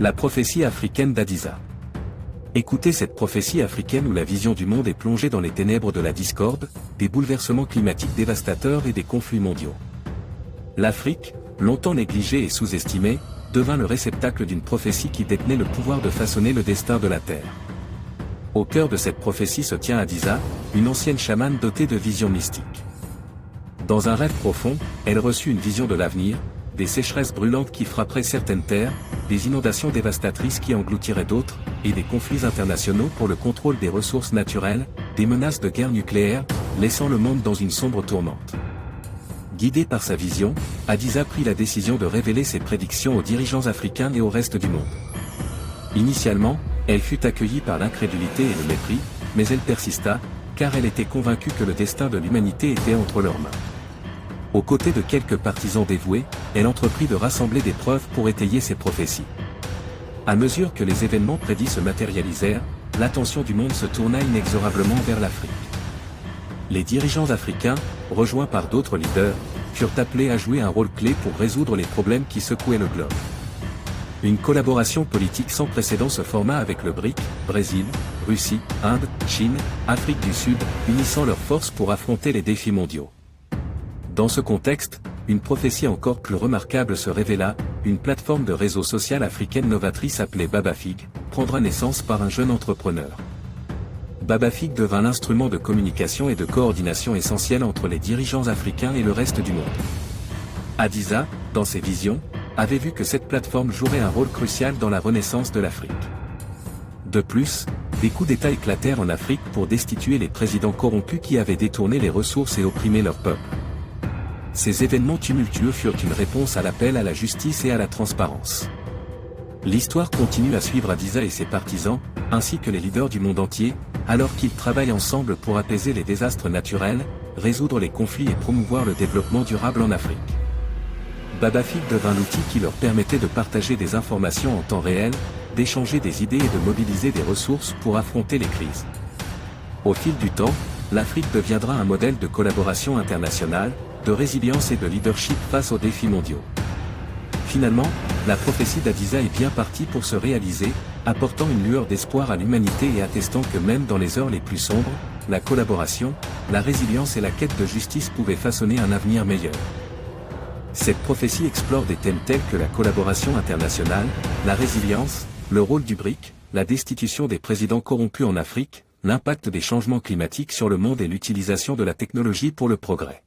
La prophétie africaine d'Adiza. Écoutez cette prophétie africaine où la vision du monde est plongée dans les ténèbres de la discorde, des bouleversements climatiques dévastateurs et des conflits mondiaux. L'Afrique, longtemps négligée et sous-estimée, devint le réceptacle d'une prophétie qui détenait le pouvoir de façonner le destin de la Terre. Au cœur de cette prophétie se tient Adiza, une ancienne chamane dotée de visions mystiques. Dans un rêve profond, elle reçut une vision de l'avenir, des sécheresses brûlantes qui frapperaient certaines terres, des inondations dévastatrices qui engloutiraient d'autres, et des conflits internationaux pour le contrôle des ressources naturelles, des menaces de guerre nucléaire, laissant le monde dans une sombre tourmente. Guidée par sa vision, Adiza prit la décision de révéler ses prédictions aux dirigeants africains et au reste du monde. Initialement, elle fut accueillie par l'incrédulité et le mépris, mais elle persista, car elle était convaincue que le destin de l'humanité était entre leurs mains. Aux côtés de quelques partisans dévoués, elle entreprit de rassembler des preuves pour étayer ses prophéties. À mesure que les événements prédits se matérialisèrent, l'attention du monde se tourna inexorablement vers l'Afrique. Les dirigeants africains, rejoints par d'autres leaders, furent appelés à jouer un rôle clé pour résoudre les problèmes qui secouaient le globe. Une collaboration politique sans précédent se forma avec le BRIC, Brésil, Russie, Inde, Chine, Afrique du Sud, unissant leurs forces pour affronter les défis mondiaux. Dans ce contexte, une prophétie encore plus remarquable se révéla, une plateforme de réseau social africaine novatrice appelée Babafig, prendra naissance par un jeune entrepreneur. Babafig devint l'instrument de communication et de coordination essentiel entre les dirigeants africains et le reste du monde. Adiza, dans ses visions, avait vu que cette plateforme jouerait un rôle crucial dans la renaissance de l'Afrique. De plus, des coups d'État éclatèrent en Afrique pour destituer les présidents corrompus qui avaient détourné les ressources et opprimé leur peuple. Ces événements tumultueux furent une réponse à l'appel à la justice et à la transparence. L'histoire continue à suivre Adiza et ses partisans, ainsi que les leaders du monde entier, alors qu'ils travaillent ensemble pour apaiser les désastres naturels, résoudre les conflits et promouvoir le développement durable en Afrique. Babafig devint l'outil qui leur permettait de partager des informations en temps réel, d'échanger des idées et de mobiliser des ressources pour affronter les crises. Au fil du temps, l'Afrique deviendra un modèle de collaboration internationale, de résilience et de leadership face aux défis mondiaux. Finalement, la prophétie d'Adiza est bien partie pour se réaliser, apportant une lueur d'espoir à l'humanité et attestant que même dans les heures les plus sombres, la collaboration, la résilience et la quête de justice pouvaient façonner un avenir meilleur. Cette prophétie explore des thèmes tels que la collaboration internationale, la résilience, le rôle du BRIC, la destitution des présidents corrompus en Afrique, l'impact des changements climatiques sur le monde et l'utilisation de la technologie pour le progrès.